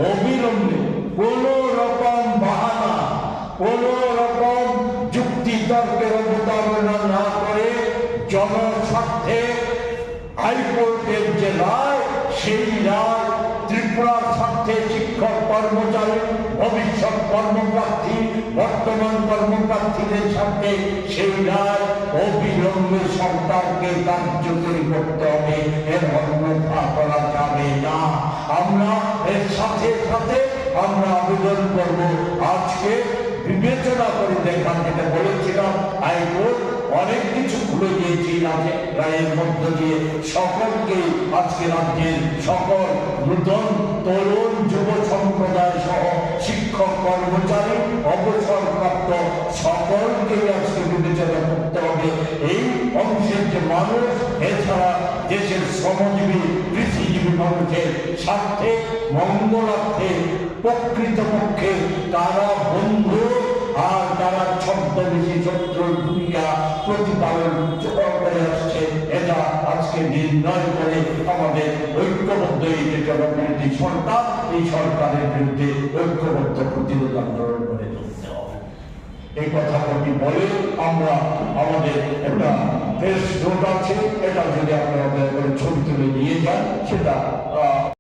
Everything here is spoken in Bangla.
অবিলম্বে কোন রকম বাহানা, কোন রকম যুক্তি তর্কের অবতারণা না করে জনস্বার্থে হাইকোর্টের যে রায়, সেই রায় ত্রিপুরার স্বার্থে শিক্ষক কর্মচারী, ভবিষ্যৎ কর্মপ্রার্থী, বর্তমান কর্মপ্রার্থীদের স্বার্থে সেই রায় অবিলম্বে সরকারকে কার্যকরী করতে হবে। এর অন্যথা করা যাবে না। আমরা এর সাথে সাথে আমরা আবেদন করব, আজকে বিবেচনা করে দেখার, যেটা বলেছিলাম হাইকোর্ট অনেক কিছু খুলে দিয়েছি রায়ের মধ্য দিয়ে সকলকে, আজকে রাজ্যের সকল নূতন তরুণ যুব সম্প্রদায় সহ শিক্ষক কর্মচারী অবসরপ্রাপ্ত সকলকে আজকে বিবেচনা করতে হবে। এই অংশের যে মানুষ, এছাড়া দেশের শ্রমজীবী কৃষিজীবী মানুষের স্বার্থে মঙ্গলার্থে প্রকৃতপক্ষে তারা বন্ধু আর তারা ছদ্মবেশী শত্রুর ভূমিকা প্রতিপালন করে আসছে, এটা আজকে নির্ণয় করে আমাদের ঐক্যবদ্ধ এই যে জনবিরোধী সরকার, এই সরকারের বিরুদ্ধে ঐক্যবদ্ধ প্রতিরোধ আন্দোলন করে চলতে হবে। এই কথাটি বলে আমরা আমাদের একটা প্রেস নোট আছে, এটা যদি আপনারা ছবি তুলে নিয়ে যান, সেটা